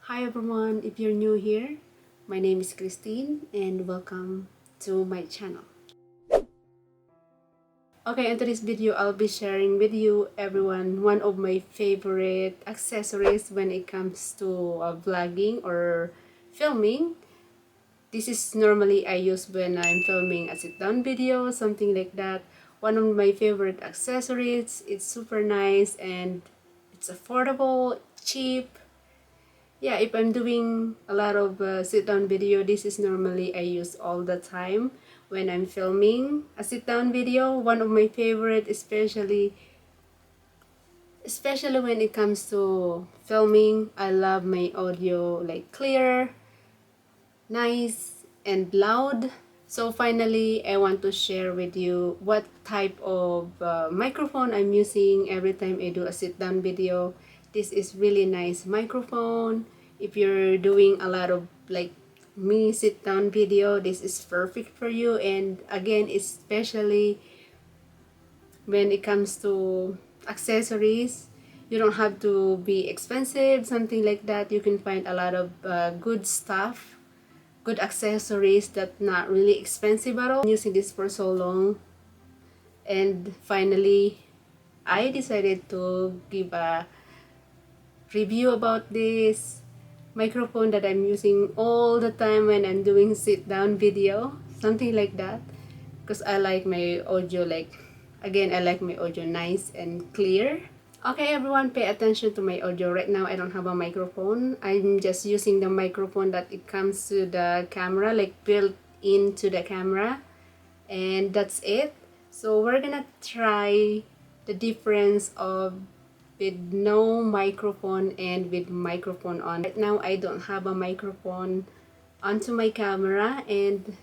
Hi everyone, if you're new here, my name is Christine and welcome to my channel. Okay, in today's video, I'll be sharing with you everyone one of my favorite accessories when it comes to vlogging or filming. This is normally I use when I'm filming a sit-down video, something like that. One of my favorite accessories. It's super nice and it's affordable, cheap. Yeah, if I'm doing a lot of sit-down video, this is normally I use all the time when I'm filming a sit-down video. One of my favorite, especially when it comes to filming. I love my audio like clear, nice, and loud. So finally, I want to share with you what type of microphone I'm using every time I do a sit-down video. This is really nice microphone. If you're doing a lot of like me sit-down video, this is perfect for you. And again, especially when it comes to accessories, you don't have to be expensive, something like that. You can find a lot of good stuff, good accessories that not really expensive at all. I'm using this for so long, and finally I decided to give a review about this microphone that I'm using all the time when I'm doing sit down video, something like that, because I like my audio I like my audio nice and clear. Okay everyone, pay attention to my audio. Right now I don't have a microphone. I'm just using the microphone that it comes to the camera, like built into the camera, and that's it. So we're gonna try the difference of with no microphone and with microphone on. Right now I don't have a microphone onto my camera, and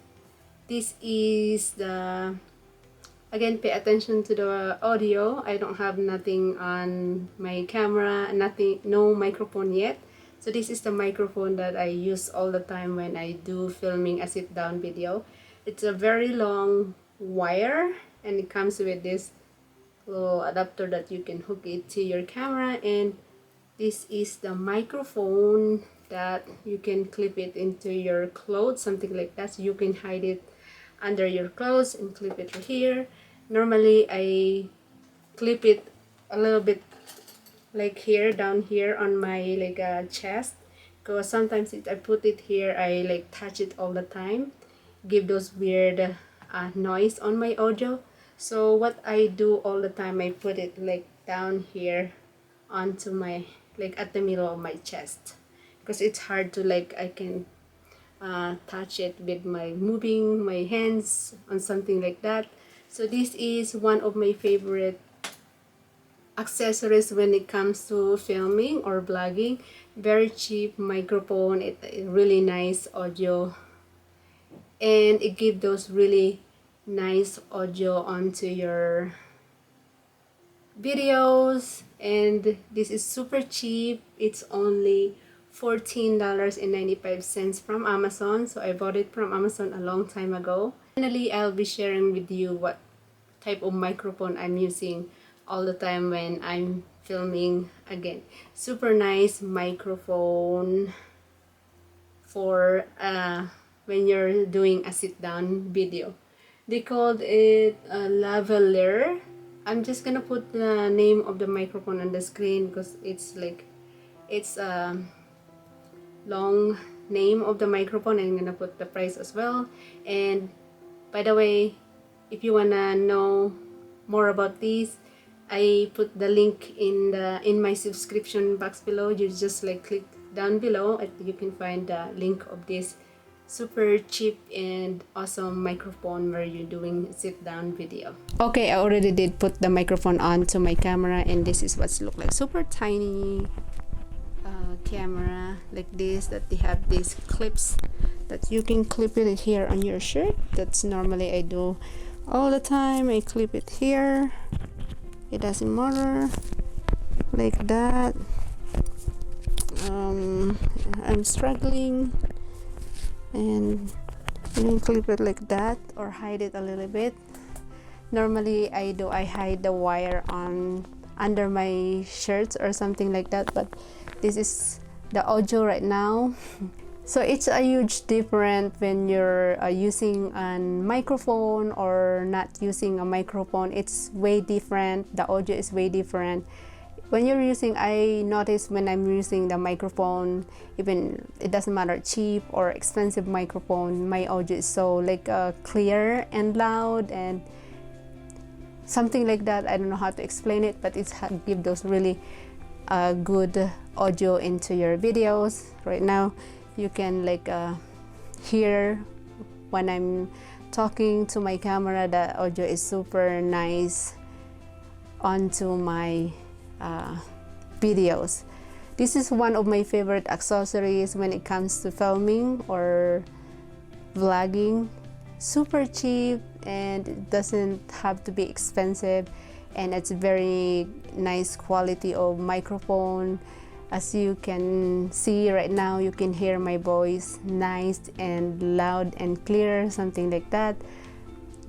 this is the, again, pay attention to the audio. I don't have nothing on my camera, nothing, no microphone yet. So this is the microphone that I use all the time when I do filming a sit down video. It's a very long wire, and it comes with this little adapter that you can hook it to your camera, and this is the microphone that you can clip it into your clothes, something like that, so you can hide it under your clothes and clip it here. Normally I clip it a little bit like here, down here on my chest, because sometimes I put it here, I like touch it all the time, give those weird noise on my audio. So what I do all the time, I put it like down here onto my, like at the middle of my chest, because it's hard to I can touch it with my moving my hands on something like that. So this is one of my favorite accessories when it comes to filming or vlogging. Very cheap microphone, it really nice audio, and it gives those really nice audio onto your videos. And this is super cheap. It's only $14.95 from Amazon. So I bought it from Amazon a long time ago. Finally, I'll be sharing with you what type of microphone I'm using all the time when I'm filming. Again, super nice microphone for when you're doing a sit down video. They called it a lavalier. I'm just gonna put the name of the microphone on the screen because it's a long name of the microphone. I'm gonna put the price as well. And by the way, if you wanna know more about these, I put the link in my subscription box below. You just click down below and you can find the link of this super cheap and awesome microphone where you're doing sit down video. Okay, I already did put the microphone onto my camera, and this is what's look like. Super tiny camera like this, that they have these clips that you can clip it here on your shirt. That's normally I do all the time. I clip it here, it doesn't matter, like that. I'm struggling, and you can clip it like that or hide it a little bit. Normally I hide the wire on under my shirts or something like that, but this is the audio right now. So it's a huge difference when you're using a microphone or not using a microphone. It's way different. The audio is way different. When you're using, I notice when I'm using the microphone, even it doesn't matter cheap or expensive microphone, my audio is so like clear and loud and something like that. I don't know how to explain it, but it's give those really good audio into your videos. Right now you can like hear when I'm talking to my camera, the audio is super nice onto my videos. This is one of my favorite accessories when it comes to filming or vlogging. Super cheap and it doesn't have to be expensive, and it's very nice quality of microphone. As you can see right now, you can hear my voice nice and loud and clear, something like that.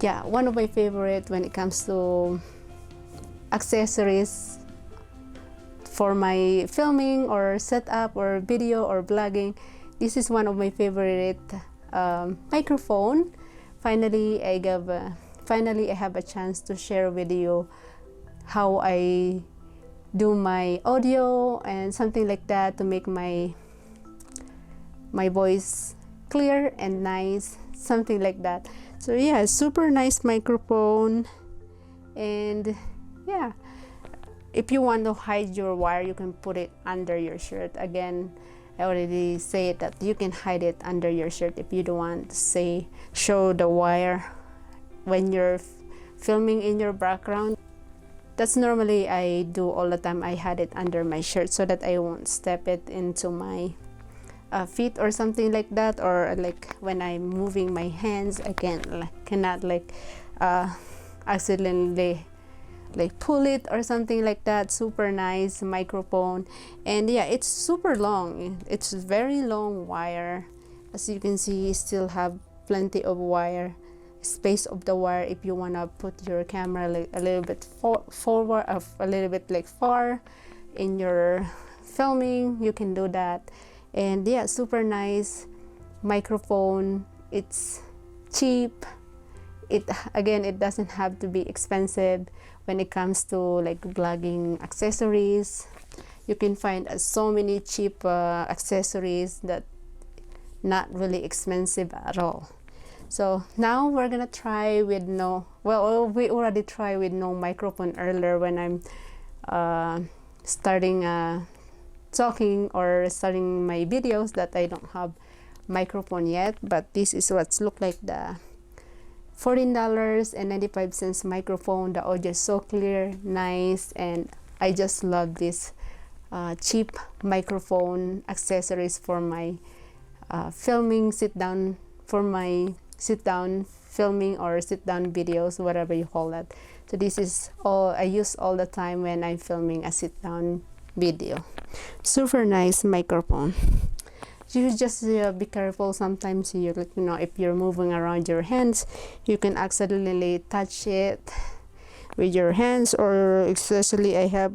Yeah, one of my favorite when it comes to accessories for my filming or setup or video or blogging. This is one of my favorite microphone. Finally I have a chance to share with you how I do my audio and something like that to make my voice clear and nice, something like that. So yeah, super nice microphone. And yeah, if you want to hide your wire, you can put it under your shirt. Again, I already said that you can hide it under your shirt if you don't want to show the wire when you're filming in your background. That's normally I do all the time. I had it under my shirt so that I won't step it into my feet or something like that, or like when I'm moving my hands, I cannot accidentally like pull it or something like that. Super nice microphone. And yeah, it's super long. It's very long wire. As you can see, you still have plenty of wire space of the wire if you want to put your camera like a little bit forward, a little bit like far in your filming, you can do that. And yeah, super nice microphone. It's cheap. It doesn't have to be expensive when it comes to like vlogging accessories. You can find so many cheap accessories that not really expensive at all. So now we're gonna try with we already tried with no microphone earlier when I'm starting talking or starting my videos that I don't have microphone yet. But this is what's look like the $14.95 microphone. The audio is so clear, nice, and I just love this cheap microphone accessories for my filming, sit down filming or sit down videos, whatever you call that. So this is all I use all the time when I'm filming a sit down video. Super nice microphone. You just be careful. Sometimes if you're moving around your hands, you can accidentally touch it with your hands, or especially I have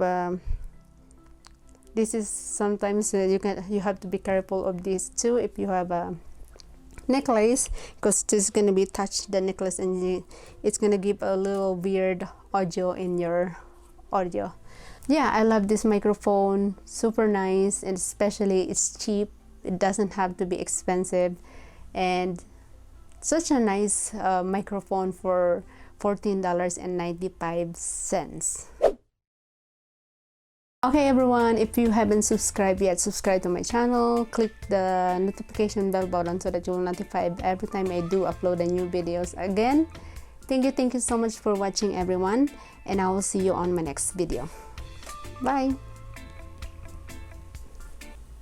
this is sometimes you have to be careful of this too if you have a necklace, because this is going to be touch the necklace and it's going to give a little weird audio in your audio. Yeah, I love this microphone. Super nice, and especially it's cheap. It doesn't have to be expensive, and such a nice microphone for $14.95. Okay everyone, if you haven't subscribed yet, subscribe to my channel. Click the notification bell button so that you will notified every time I do upload a new videos. Again, thank you so much for watching everyone, and I will see you on my next video. Bye.